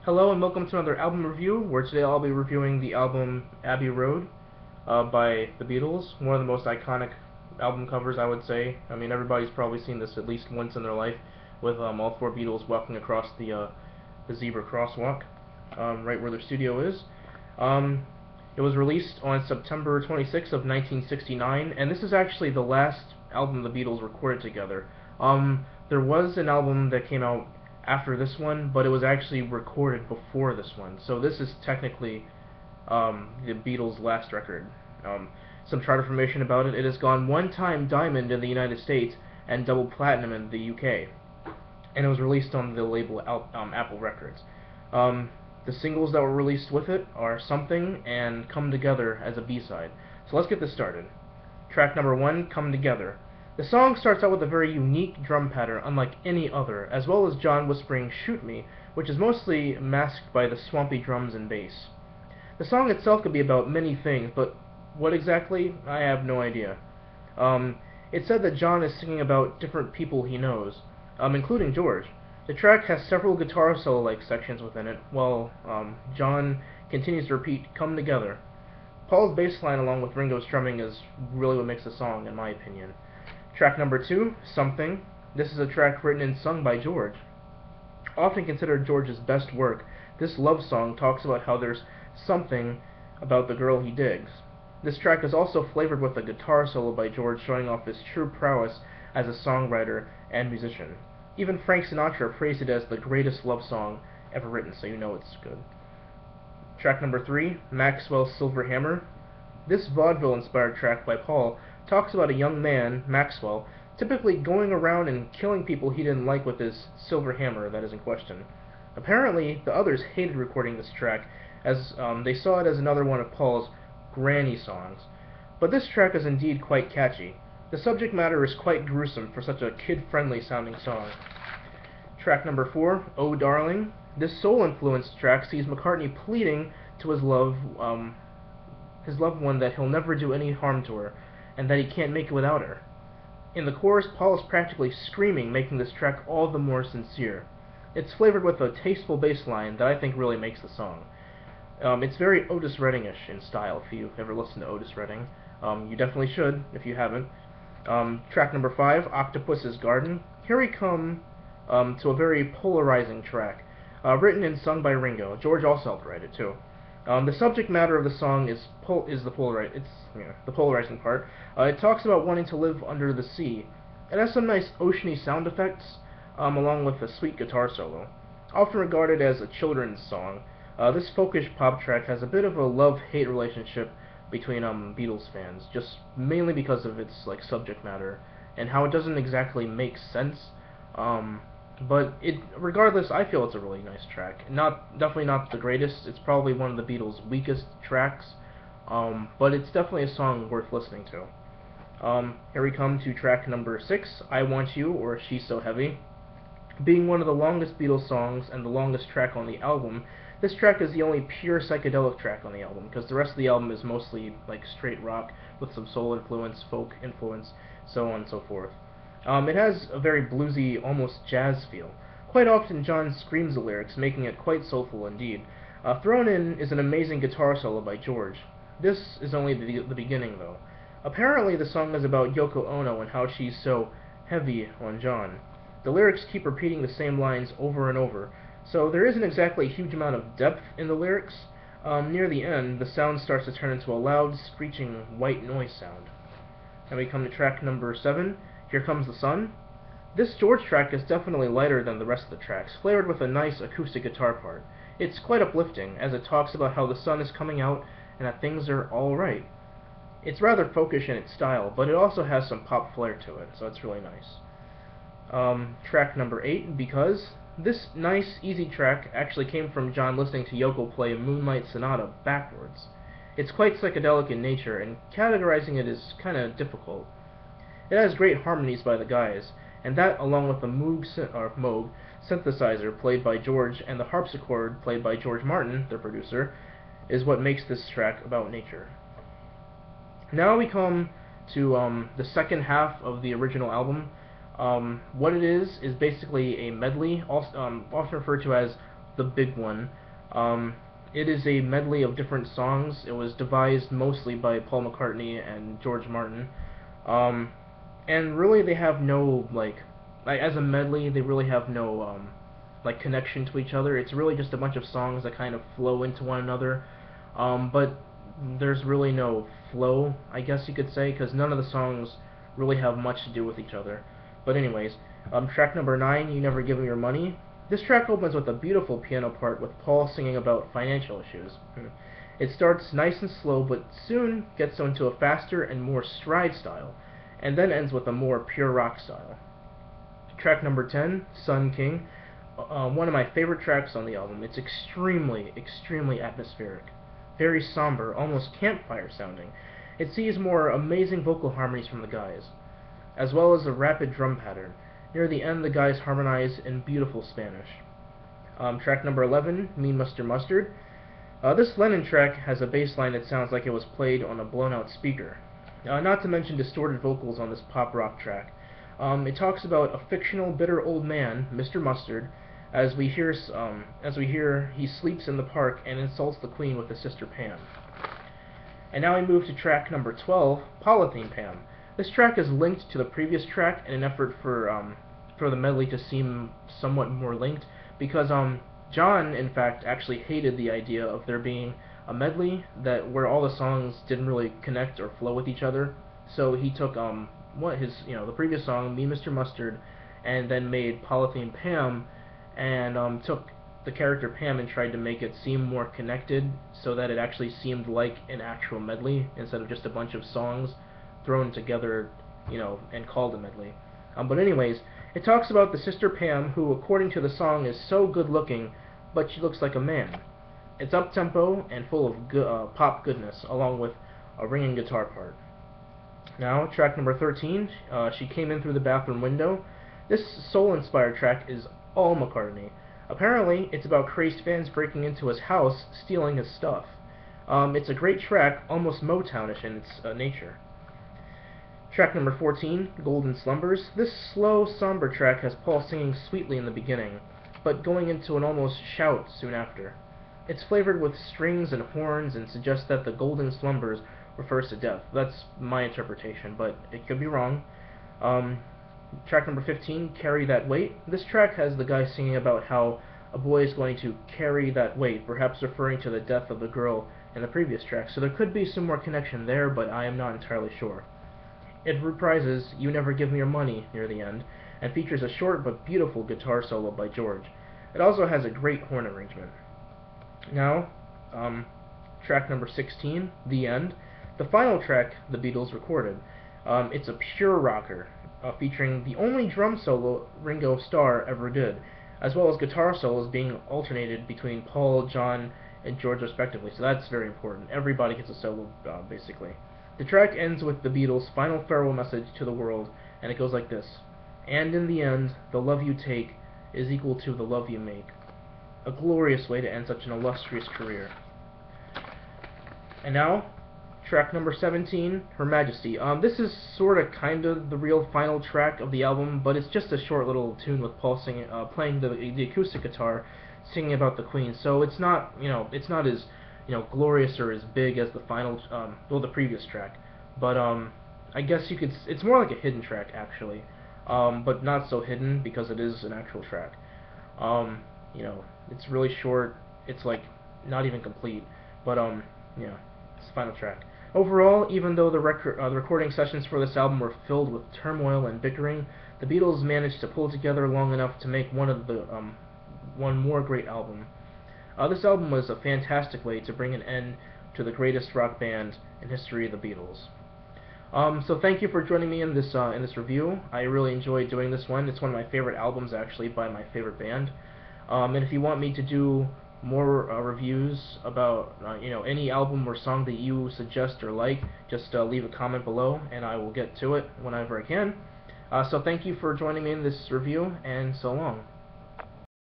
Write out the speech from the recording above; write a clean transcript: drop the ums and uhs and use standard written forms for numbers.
Hello and welcome to another album review, where today I'll be reviewing the album Abbey Road by the Beatles. One of the most iconic album covers, I would say. I mean, everybody's probably seen this at least once in their life, with all four Beatles walking across the zebra crosswalk, right where their studio is. Um, it was released on September 26th of 1969, and this is actually the last album the Beatles recorded together. There was an album that came out after this one, but it was actually recorded before this one. So this is technically the Beatles' last record. Some chart information about it: it has gone one-time diamond in the United States and double platinum in the UK, and it was released on the label Apple Records. The singles that were released with it are Something and Come Together as a B-side. So let's get this started. Track number 1, Come Together. The song starts out with a very unique drum pattern unlike any other, as well as John whispering "Shoot Me," which is mostly masked by the swampy drums and bass. The song itself could be about many things, but what exactly? I have no idea. It's said that John is singing about different people he knows, including George. The track has several guitar solo-like sections within it, while John continues to repeat "Come Together." Paul's bass line along with Ringo's drumming is really what makes the song, in my opinion. Track number 2, Something. This is a track written and sung by George. Often considered George's best work, this love song talks about how there's something about the girl he digs. This track is also flavored with a guitar solo by George showing off his true prowess as a songwriter and musician. Even Frank Sinatra praised it as the greatest love song ever written, so you know it's good. Track number 3, Maxwell's Silver Hammer. This vaudeville-inspired track by Paul talks about a young man, Maxwell, typically going around and killing people he didn't like with his silver hammer that is in question. Apparently, the others hated recording this track, as they saw it as another one of Paul's granny songs. But this track is indeed quite catchy. The subject matter is quite gruesome for such a kid-friendly sounding song. Track number 4, Oh Darling. This soul-influenced track sees McCartney pleading to his loved one that he'll never do any harm to her, and that he can't make it without her. In the chorus, Paul is practically screaming, making this track all the more sincere. It's flavored with a tasteful bass line that I think really makes the song. It's very Otis Redding-ish in style, if you've ever listened to Otis Redding. You definitely should, if you haven't. Track number 5, Octopus's Garden. Here we come to a very polarizing track, written and sung by Ringo. George also helped write it, too. The subject matter of the song is the polarizing part. It talks about wanting to live under the sea. It has some nice oceany sound effects, along with a sweet guitar solo. Often regarded as a children's song, this folkish pop track has a bit of a love-hate relationship between Beatles fans, just mainly because of its subject matter and how it doesn't exactly make sense. But regardless, I feel it's a really nice track. Definitely not the greatest. It's probably one of the Beatles' weakest tracks, but it's definitely a song worth listening to. Here we come to track number 6, I Want You, or She's So Heavy. Being one of the longest Beatles songs and the longest track on the album, this track is the only pure psychedelic track on the album, because the rest of the album is mostly straight rock with some soul influence, folk influence, so on and so forth. It has a very bluesy, almost jazz feel. Quite often John screams the lyrics, making it quite soulful indeed. Thrown in is an amazing guitar solo by George. This is only the beginning, though. Apparently the song is about Yoko Ono and how she's so heavy on John. The lyrics keep repeating the same lines over and over, so there isn't exactly a huge amount of depth in the lyrics. Near the end, the sound starts to turn into a loud, screeching white noise sound. Then we come to track number 7, Here Comes the Sun. This George track is definitely lighter than the rest of the tracks, flavored with a nice acoustic guitar part. It's quite uplifting, as it talks about how the sun is coming out and that things are alright. It's rather folkish in its style, but it also has some pop flair to it, so it's really nice. Track number 8, Because. This nice, easy track actually came from John listening to Yoko play Moonlight Sonata backwards. It's quite psychedelic in nature, and categorizing it is kinda difficult. It has great harmonies by the guys, and that, along with the Moog synthesizer played by George and the harpsichord played by George Martin, the producer, is what makes this track about nature. Now we come to the second half of the original album. What it is basically a medley, often referred to as the big one. Um, it is a medley of different songs. It was devised mostly by Paul McCartney and George Martin. Um, and really they have no like as a medley they really have no like connection to each other. It's really just a bunch of songs that kind of flow into one another. But there's really no flow, I guess you could say, because none of the songs really have much to do with each other. But anyways, track number 9, You Never Give Me Your Money. This track opens with a beautiful piano part with Paul singing about financial issues. It starts nice and slow, but soon gets into a faster and more stride style, and then ends with a more pure rock style. Track number 10, Sun King, one of my favorite tracks on the album. It's extremely atmospheric, very somber, almost campfire sounding. It sees more amazing vocal harmonies from the guys, as well as a rapid drum pattern. Near the end, the guys harmonize in beautiful Spanish. Track number 11, Me Mr. Mustard. This Lennon track has a bass line that sounds like it was played on a blown-out speaker. Not to mention distorted vocals on this pop rock track. It talks about a fictional bitter old man, Mr. Mustard, as we hear he sleeps in the park and insults the Queen with his sister Pam. And now we move to track number 12, Polythene Pam. This track is linked to the previous track in an effort for the medley to seem somewhat more linked, because John, in fact, actually hated the idea of there being a medley where all the songs didn't really connect or flow with each other. So he took the previous song, Me Mr. Mustard, and then made Polythene Pam, and took the character Pam and tried to make it seem more connected, so that it actually seemed like an actual medley instead of just a bunch of songs thrown together, and called a medley. But anyways, it talks about the sister Pam, who, according to the song, is so good looking, but she looks like a man. It's up-tempo and full of pop goodness, along with a ringing guitar part. Now, track number 13, She Came In Through the Bathroom Window. This soul-inspired track is all McCartney. Apparently, it's about crazed fans breaking into his house, stealing his stuff. It's a great track, almost Motownish in its nature. Track number 14, Golden Slumbers. This slow, somber track has Paul singing sweetly in the beginning, but going into an almost shout soon after. It's flavored with strings and horns and suggests that the golden slumbers refers to death. That's my interpretation, but it could be wrong. Track number 15, Carry That Weight. This track has the guy singing about how a boy is going to carry that weight, perhaps referring to the death of the girl in the previous track. So there could be some more connection there, but I am not entirely sure. It reprises You Never Give Me Your Money near the end, and features a short but beautiful guitar solo by George. It also has a great horn arrangement. Now, track number 16, The End. The final track the Beatles recorded. It's a pure rocker, featuring the only drum solo Ringo Starr ever did, as well as guitar solos being alternated between Paul, John, and George respectively, so that's very important. Everybody gets a solo, basically. The track ends with the Beatles' final farewell message to the world, and it goes like this. And in the end, the love you take is equal to the love you make. A glorious way to end such an illustrious career. And now, track number 17, Her Majesty. This is sort of kind of the real final track of the album, but it's just a short little tune with Paul singing, playing the acoustic guitar, singing about the Queen. So it's not, it's not as glorious or as big as the final, the previous track. But I guess it's more like a hidden track actually, but not so hidden because it is an actual track. It's really short. It's like not even complete, but it's the final track. Overall, even though the recording sessions for this album were filled with turmoil and bickering, the Beatles managed to pull together long enough to make one more great album. This album was a fantastic way to bring an end to the greatest rock band in history, the Beatles. So thank you for joining me in this review. I really enjoyed doing this one. It's one of my favorite albums, actually, by my favorite band. And if you want me to do more reviews about any album or song that you suggest or like, just leave a comment below, and I will get to it whenever I can. So thank you for joining me in this review, and so long.